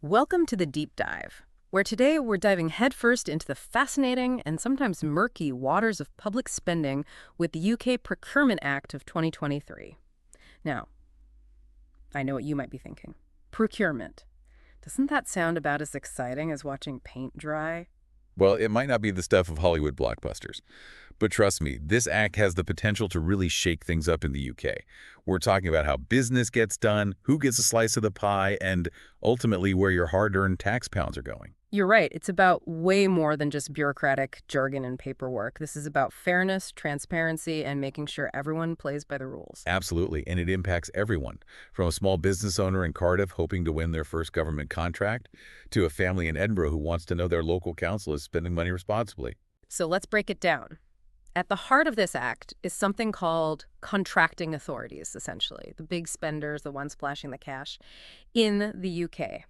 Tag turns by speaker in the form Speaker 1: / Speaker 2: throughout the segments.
Speaker 1: Welcome to the Deep Dive, where today we're diving headfirst into the fascinating and sometimes murky waters of public spending with the UK Procurement Act of 2023. Now, I know what you might be thinking. Procurement. Doesn't that sound about as exciting as watching paint dry?
Speaker 2: Well, it might not be the stuff of Hollywood blockbusters, but trust me, this act has the potential to really shake things up in the UK. We're talking about how business gets done, who gets a slice of the pie, and ultimately where your hard-earned tax pounds are going.
Speaker 1: You're right. It's about way more than just bureaucratic jargon and paperwork. This is about fairness, transparency, and making sure everyone plays by the rules.
Speaker 2: Absolutely, and it impacts everyone, from a small business owner in Cardiff hoping to win their first government contract, to a family in Edinburgh who wants to know their local council is spending money responsibly.
Speaker 1: So let's break it down. At the heart of this act is something called contracting authorities, essentially, the big spenders, the ones splashing the cash, in the UK.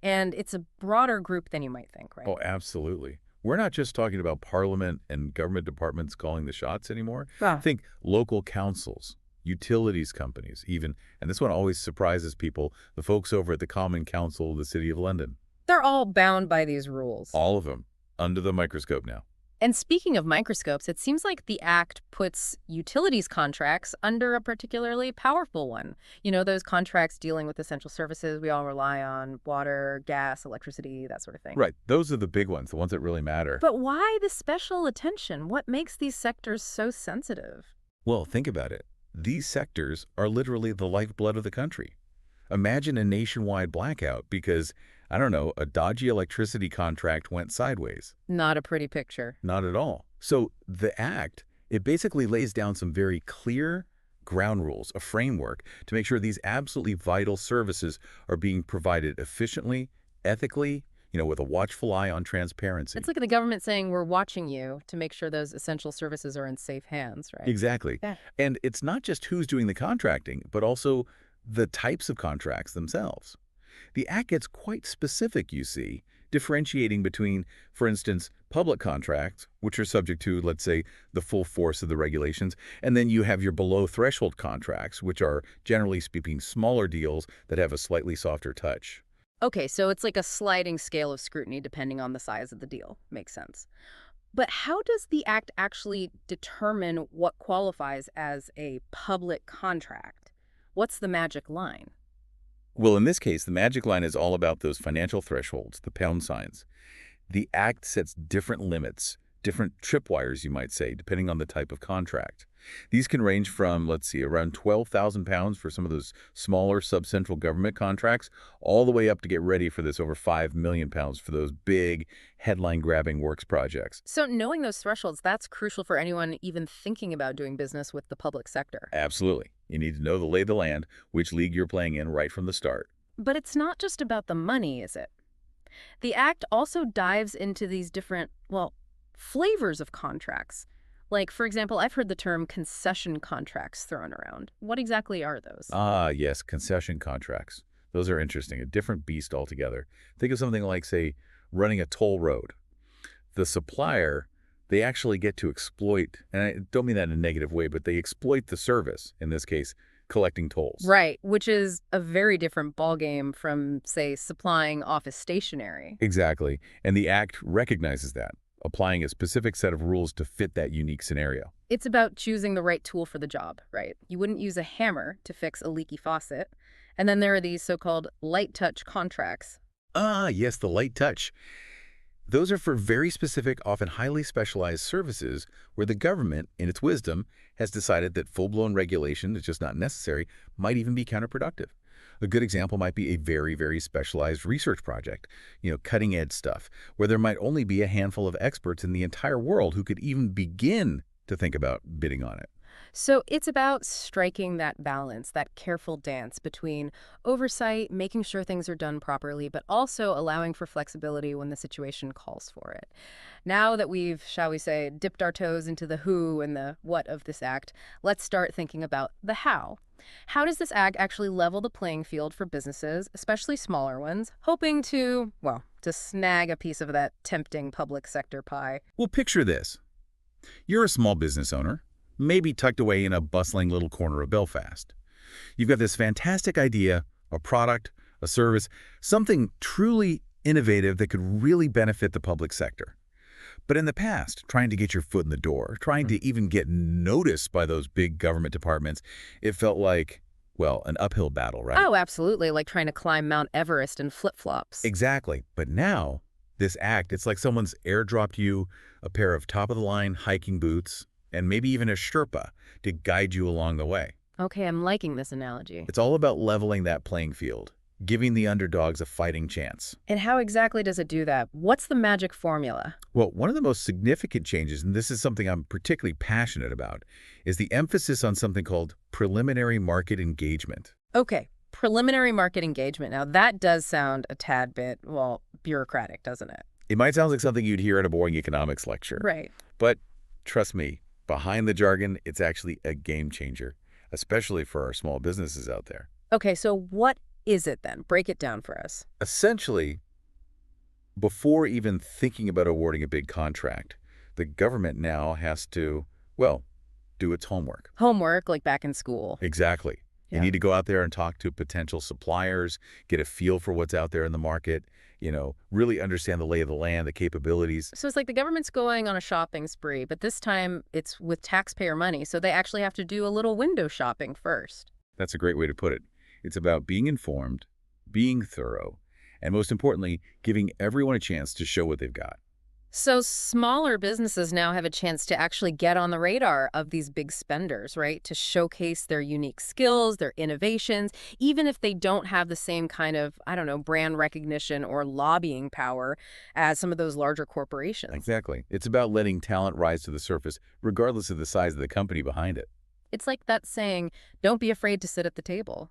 Speaker 1: And it's a broader group than you might think, right?
Speaker 2: Oh, absolutely. We're not just talking about Parliament and government departments calling the shots anymore. Think local councils, utilities companies, even, and this one always surprises people, the folks over at the Common Council of the City of London.
Speaker 1: They're all bound by these rules.
Speaker 2: All of them, under the microscope now.
Speaker 1: And speaking of microscopes, it seems like the Act puts utilities contracts under a particularly powerful one. You know, those contracts dealing with essential services we all rely on, water, gas, electricity, that sort of thing.
Speaker 2: Right, those are the big ones, the ones that really matter.
Speaker 1: But why the special attention? What makes these sectors so sensitive?
Speaker 2: Well, think about it. These sectors are literally the lifeblood of the country. Imagine a nationwide blackout because, I don't know, a dodgy electricity contract went sideways.
Speaker 1: Not a pretty picture.
Speaker 2: Not at all. So the Act, it basically lays down some very clear ground rules, a framework to make sure these absolutely vital services are being provided efficiently, ethically, with a watchful eye on transparency.
Speaker 1: It's like the government saying we're watching you to make sure those essential services are in safe hands, right?
Speaker 2: Exactly.
Speaker 1: Yeah.
Speaker 2: And it's not just who's doing the contracting, but also the types of contracts themselves. The Act gets quite specific, you see, differentiating between, for instance, public contracts, which are subject to, let's say, the full force of the regulations, and then you have your below-threshold contracts, which are, generally speaking, smaller deals that have a slightly softer touch.
Speaker 1: Okay, so it's like a sliding scale of scrutiny depending on the size of the deal. Makes sense. But how does the Act actually determine what qualifies as a public contract? What's the magic line?
Speaker 2: Well, in this case, the magic line is all about those financial thresholds, the pound signs. The Act sets different limits, different tripwires, you might say, depending on the type of contract. These can range from, let's see, around £12,000 for some of those smaller sub-central government contracts, all the way up to get ready for this over £5 million for those big, headline-grabbing works projects.
Speaker 1: So knowing those thresholds, that's crucial for anyone even thinking about doing business with the public sector.
Speaker 2: Absolutely. You need to know the lay of the land, which league you're playing in right from the start.
Speaker 1: But it's not just about the money, is it? The Act also dives into these different, well, flavors of contracts. Like, for example, I've heard the term concession contracts thrown around. What exactly are those?
Speaker 2: Ah, yes, concession contracts. Those are interesting, a different beast altogether. Think of something like, say, running a toll road. The supplier, they actually get to exploit, and I don't mean that in a negative way, but they exploit the service, in this case, collecting tolls.
Speaker 1: Right, which is a very different ballgame from, say, supplying office stationery.
Speaker 2: Exactly, and the Act recognizes that, applying a specific set of rules to fit that unique scenario.
Speaker 1: It's about choosing the right tool for the job, right? You wouldn't use a hammer to fix a leaky faucet. And then there are these so-called light touch contracts.
Speaker 2: Ah, yes, the light touch. Those are for very specific, often highly specialized services where the government, in its wisdom, has decided that full-blown regulation is just not necessary, might even be counterproductive. A good example might be a very, very specialized research project, cutting-edge stuff, where there might only be a handful of experts in the entire world who could even begin to think about bidding on it.
Speaker 1: So it's about striking that balance, that careful dance between oversight, making sure things are done properly, but also allowing for flexibility when the situation calls for it. Now that we've, shall we say, dipped our toes into the who and the what of this act, let's start thinking about the how. How does this act actually level the playing field for businesses, especially smaller ones, hoping to, well, to snag a piece of that tempting public sector pie?
Speaker 2: Well, picture this. You're a small business owner, maybe tucked away in a bustling little corner of Belfast. You've got this fantastic idea, a product, a service, something truly innovative that could really benefit the public sector. But in the past, trying to get your foot in the door, trying to even get noticed by those big government departments, it felt like, well, an uphill battle, right?
Speaker 1: Oh, absolutely, like trying to climb Mount Everest in flip-flops.
Speaker 2: Exactly. But now, this act, it's like someone's airdropped you a pair of top-of-the-line hiking boots and maybe even a Sherpa to guide you along the way.
Speaker 1: Okay, I'm liking this analogy.
Speaker 2: It's all about leveling that playing field, giving the underdogs a fighting chance.
Speaker 1: And how exactly does it do that? What's the magic formula?
Speaker 2: Well, one of the most significant changes, and this is something I'm particularly passionate about, is the emphasis on something called preliminary market engagement.
Speaker 1: Okay, preliminary market engagement. Now, that does sound a tad bit, well, bureaucratic, doesn't it?
Speaker 2: It might sound like something you'd hear at a boring economics lecture.
Speaker 1: Right.
Speaker 2: But trust me, behind the jargon, it's actually a game changer, especially for our small businesses out there.
Speaker 1: Okay, so what is it then? Break it down for us.
Speaker 2: Essentially, before even thinking about awarding a big contract, the government now has to, well, do its homework.
Speaker 1: Homework, like back in school.
Speaker 2: Exactly. You
Speaker 1: Yeah.
Speaker 2: need to go out there and talk to potential suppliers, get a feel for what's out there in the market, really understand the lay of the land, the capabilities.
Speaker 1: So it's like the government's going on a shopping spree, but this time it's with taxpayer money, so they actually have to do a little window shopping first.
Speaker 2: That's a great way to put it. It's about being informed, being thorough, and most importantly, giving everyone a chance to show what they've got.
Speaker 1: So smaller businesses now have a chance to actually get on the radar of these big spenders, right? To showcase their unique skills, their innovations, even if they don't have the same kind of, I don't know, brand recognition or lobbying power as some of those larger corporations.
Speaker 2: Exactly. It's about letting talent rise to the surface, regardless of the size of the company behind it.
Speaker 1: It's like that saying, don't be afraid to sit at the table.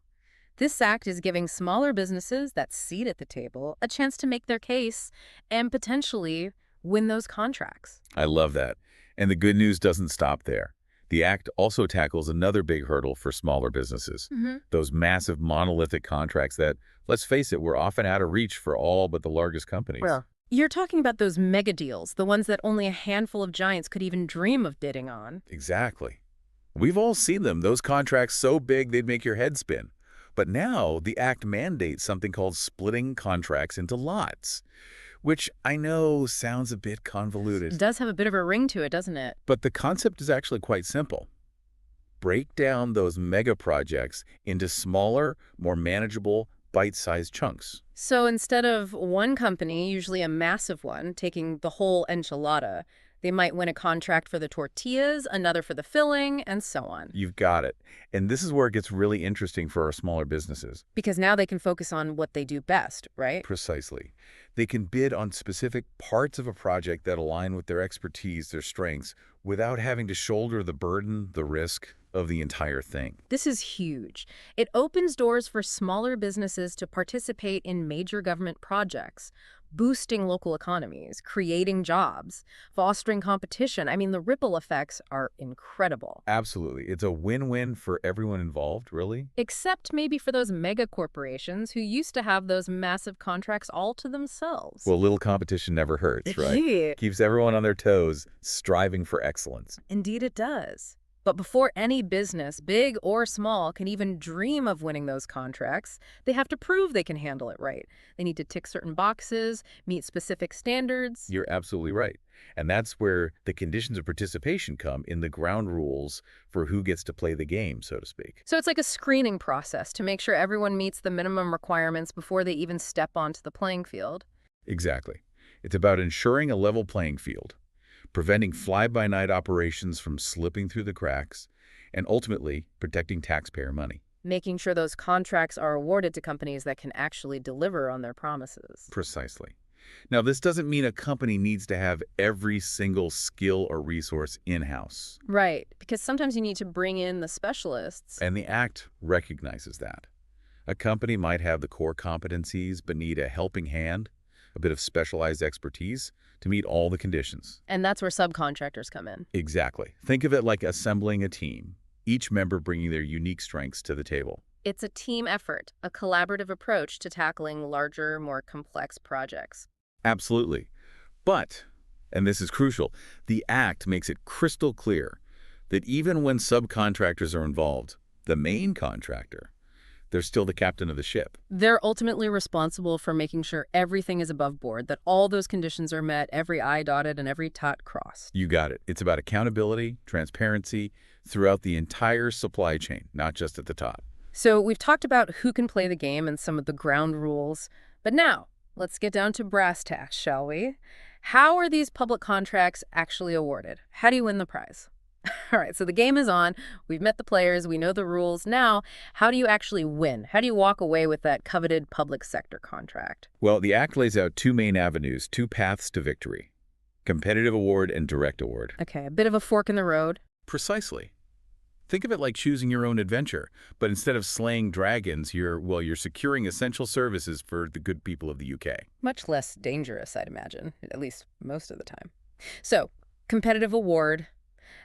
Speaker 1: This act is giving smaller businesses that seat at the table a chance to make their case and potentially win those contracts.
Speaker 2: I love that. And the good news doesn't stop there. The act also tackles another big hurdle for smaller businesses. Those massive monolithic contracts that, let's face it, were often out of reach for all but the largest companies.
Speaker 1: Well, you're talking about those mega deals, the ones that only a handful of giants could even dream of bidding on.
Speaker 2: Exactly. We've all seen them, those contracts so big they'd make your head spin. But now the act mandates something called splitting contracts into lots, which I know sounds a bit convoluted.
Speaker 1: It does have a bit of a ring to it, doesn't it?
Speaker 2: But the concept is actually quite simple. Break down those mega projects into smaller, more manageable, bite-sized chunks.
Speaker 1: So instead of one company, usually a massive one, taking the whole enchilada, they might win a contract for the tortillas, another for the filling, and so on.
Speaker 2: You've got it. And this is where it gets really interesting for our smaller businesses.
Speaker 1: Because now they can focus on what they do best, right?
Speaker 2: Precisely. They can bid on specific parts of a project that align with their expertise, their strengths, without having to shoulder the burden, the risk of the entire thing.
Speaker 1: This is huge. It opens doors for smaller businesses to participate in major government projects, boosting local economies, creating jobs, fostering competition. I mean, the ripple effects are incredible.
Speaker 2: Absolutely. It's a win-win for everyone involved, really.
Speaker 1: Except maybe for those mega corporations who used to have those massive contracts all to themselves.
Speaker 2: Well, little competition never hurts, right?
Speaker 1: Yeah.
Speaker 2: Keeps everyone on their toes, striving for excellence.
Speaker 1: Indeed it does. But before any business, big or small, can even dream of winning those contracts, they have to prove they can handle it right. They need to tick certain boxes, meet specific standards.
Speaker 2: You're absolutely right. And that's where the conditions of participation come in the ground rules for who gets to play the game, so to speak.
Speaker 1: So it's like a screening process to make sure everyone meets the minimum requirements before they even step onto the playing field.
Speaker 2: Exactly. It's about ensuring a level playing field, preventing fly-by-night operations from slipping through the cracks, and ultimately protecting taxpayer money.
Speaker 1: Making sure those contracts are awarded to companies that can actually deliver on their promises.
Speaker 2: Precisely. Now, this doesn't mean a company needs to have every single skill or resource in-house.
Speaker 1: Right, because sometimes you need to bring in the specialists.
Speaker 2: And the Act recognizes that. A company might have the core competencies but need a helping hand, a bit of specialized expertise to meet all the conditions.
Speaker 1: And that's where subcontractors come in.
Speaker 2: Exactly. Think of it like assembling a team, each member bringing their unique strengths to the table.
Speaker 1: It's a team effort, a collaborative approach to tackling larger, more complex projects.
Speaker 2: Absolutely. But, and this is crucial, the Act makes it crystal clear that even when subcontractors are involved, the main contractor, They're still the captain of the ship.
Speaker 1: They're ultimately responsible for making sure everything is above board, that all those conditions are met, every I dotted and every tot crossed.
Speaker 2: You got it. It's about accountability, transparency throughout the entire supply chain, not just at the top.
Speaker 1: So we've talked about who can play the game and some of the ground rules, but now let's get down to brass tacks, shall we? How are these public contracts actually awarded? How do you win the prize? All right, so the game is on. We've met the players. We know the rules. Now, how do you actually win? How do you walk away with that coveted public sector contract?
Speaker 2: Well, the Act lays out two main avenues, two paths to victory: competitive award and direct award.
Speaker 1: Okay, a bit of a fork in the road.
Speaker 2: Precisely. Think of it like choosing your own adventure, but instead of slaying dragons, you're securing essential services for the good people of the UK.
Speaker 1: Much less dangerous, I'd imagine, at least most of the time. So, competitive award.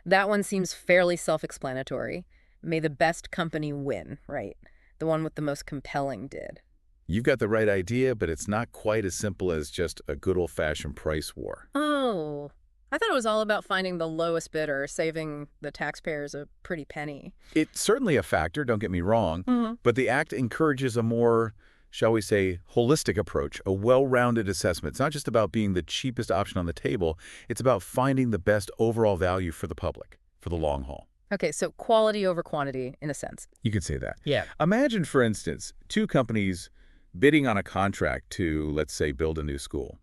Speaker 1: That one seems fairly self-explanatory. May the best company win, right? The one with the most compelling bid.
Speaker 2: You've got the right idea, but it's not quite as simple as just a good old-fashioned price war.
Speaker 1: Oh, I thought it was all about finding the lowest bidder, saving the taxpayers a pretty penny.
Speaker 2: It's certainly a factor, don't get me wrong,
Speaker 1: Mm-hmm.
Speaker 2: but the Act encourages a more, shall we say, holistic approach, a well-rounded assessment. It's not just about being the cheapest option on the table. It's about finding the best overall value for the public, for the long haul.
Speaker 1: Okay, so quality over quantity, in a sense.
Speaker 2: You could say that.
Speaker 1: Yeah.
Speaker 2: Imagine, for instance, two companies bidding on a contract to, let's say, build a new school.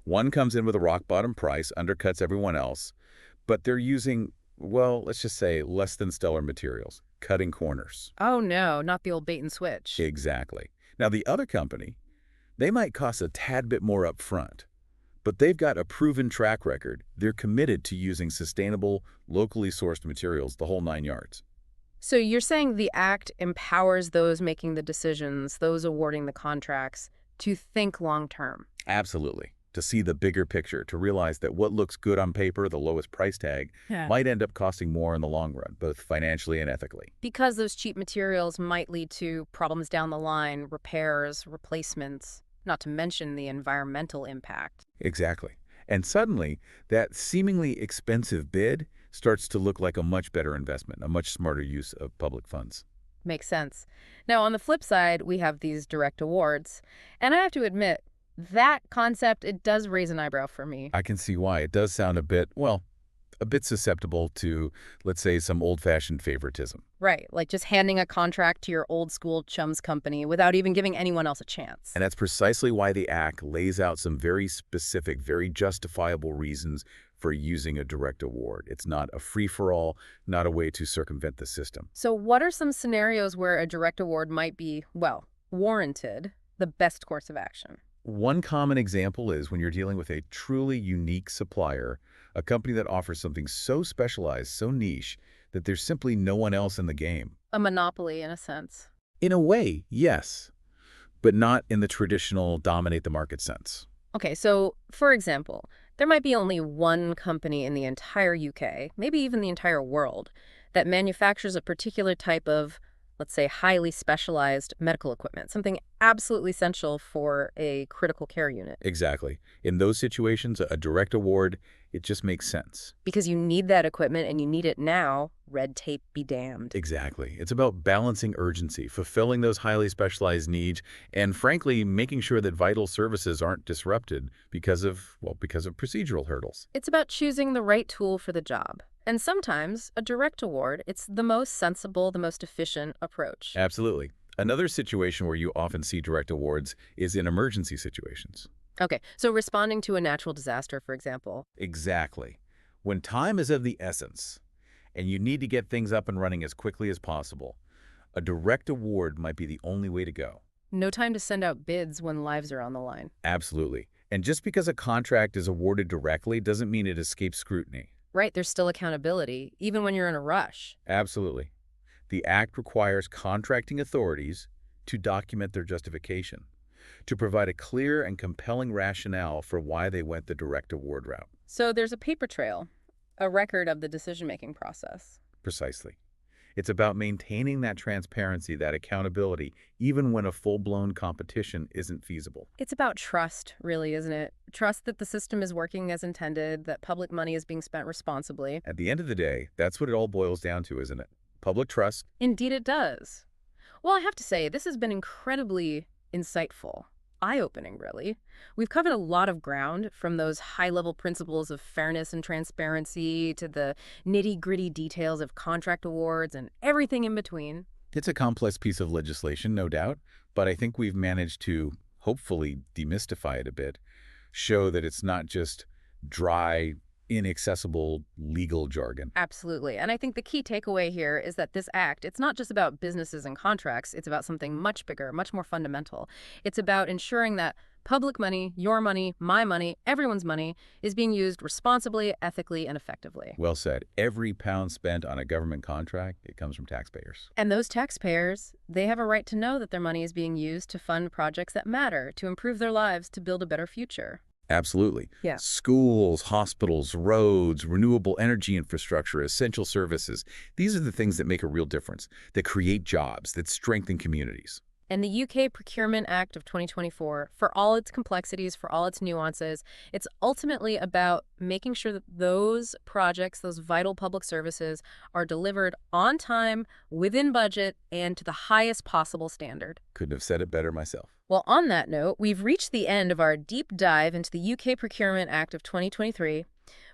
Speaker 2: One comes in with a rock-bottom price, undercuts everyone else, but they're using, well, let's just say less than stellar materials, cutting corners.
Speaker 1: Oh no, not the old bait and switch.
Speaker 2: Exactly. Now, the other company, they might cost a tad bit more up front, but they've got a proven track record. They're committed to using sustainable, locally sourced materials, the whole 9 yards.
Speaker 1: So you're saying the Act empowers those making the decisions, those awarding the contracts, to think long-term.
Speaker 2: Absolutely. To see the bigger picture, to realize that what looks good on paper, the lowest price tag,
Speaker 1: Yeah.
Speaker 2: might end up costing more in the long run, both financially and ethically.
Speaker 1: Because those cheap materials might lead to problems down the line, repairs, replacements, not to mention the environmental impact.
Speaker 2: Exactly. And suddenly, that seemingly expensive bid starts to look like a much better investment, a much smarter use of public funds.
Speaker 1: Makes sense. Now, on the flip side, we have these direct awards. And I have to admit, that concept, it does raise an eyebrow for me.
Speaker 2: I can see why. It does sound a bit, well, a bit susceptible to, let's say, some old-fashioned favoritism.
Speaker 1: Right, like just handing a contract to your old school chums company without even giving anyone else a chance.
Speaker 2: And that's precisely why the Act lays out some very specific, very justifiable reasons for using a direct award. It's not a free-for-all, not a way to circumvent the system.
Speaker 1: So what are some scenarios where a direct award might be, well, warranted, the best course of action?
Speaker 2: One common example is when you're dealing with a truly unique supplier, a company that offers something so specialized, so niche, that there's simply no one else in the game.
Speaker 1: A monopoly, in a sense.
Speaker 2: In a way, yes, but not in the traditional dominate the market sense.
Speaker 1: Okay, so for example, there might be only one company in the entire UK, maybe even the entire world, that manufactures a particular type of, let's say, highly specialized medical equipment, something absolutely essential for a critical care unit.
Speaker 2: Exactly. In those situations, a direct award, it just makes sense.
Speaker 1: Because you need that equipment and you need it now, red tape be damned.
Speaker 2: Exactly. It's about balancing urgency, fulfilling those highly specialized needs, and frankly, making sure that vital services aren't disrupted because of procedural hurdles.
Speaker 1: It's about choosing the right tool for the job. And sometimes, a direct award, it's the most sensible, the most efficient approach.
Speaker 2: Absolutely. Another situation where you often see direct awards is in emergency situations.
Speaker 1: Okay, so responding to a natural disaster, for example.
Speaker 2: Exactly. When time is of the essence, and you need to get things up and running as quickly as possible, a direct award might be the only way to go.
Speaker 1: No time to send out bids when lives are on the line.
Speaker 2: Absolutely. And just because a contract is awarded directly doesn't mean it escapes scrutiny.
Speaker 1: Right, there's still accountability, even when you're in a rush.
Speaker 2: Absolutely. The Act requires contracting authorities to document their justification, to provide a clear and compelling rationale for why they went the direct award route.
Speaker 1: So there's a paper trail, a record of the decision-making process.
Speaker 2: Precisely. It's about maintaining that transparency, that accountability, even when a full-blown competition isn't feasible.
Speaker 1: It's about trust, really, isn't it? Trust that the system is working as intended, that public money is being spent responsibly.
Speaker 2: At the end of the day, that's what it all boils down to, isn't it? Public trust.
Speaker 1: Indeed it does. Well, I have to say, this has been incredibly insightful, eye-opening, really. We've covered a lot of ground, from those high-level principles of fairness and transparency to the nitty-gritty details of contract awards and everything in between.
Speaker 2: It's a complex piece of legislation, no doubt, but I think we've managed to hopefully demystify it a bit, show that it's not just dry, inaccessible legal jargon.
Speaker 1: Absolutely. And I think the key takeaway here is that this act, it's not just about businesses and contracts, it's about something much bigger, much more fundamental. It's about ensuring that public money, your money, my money, everyone's money, is being used responsibly, ethically, and effectively.
Speaker 2: Well said. Every pound spent on a government contract, it comes from taxpayers.
Speaker 1: And those taxpayers, they have a right to know that their money is being used to fund projects that matter, to improve their lives, to build a better future.
Speaker 2: Absolutely.
Speaker 1: Yeah.
Speaker 2: Schools, hospitals, roads, renewable energy infrastructure, essential services. These are the things that make a real difference, that create jobs, that strengthen communities.
Speaker 1: And the UK Procurement Act of 2024, for all its complexities, for all its nuances, it's ultimately about making sure that those projects, those vital public services, are delivered on time, within budget, and to the highest possible standard.
Speaker 2: Couldn't have said it better myself.
Speaker 1: Well, on that note, we've reached the end of our deep dive into the UK Procurement Act of 2023.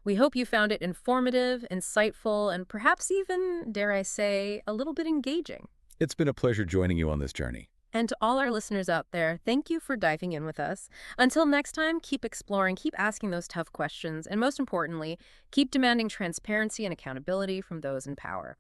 Speaker 1: We hope you found it informative, insightful, and perhaps even, dare I say, a little bit engaging.
Speaker 2: It's been a pleasure joining you on this journey.
Speaker 1: And to all our listeners out there, thank you for diving in with us. Until next time, keep exploring, keep asking those tough questions, and most importantly, keep demanding transparency and accountability from those in power.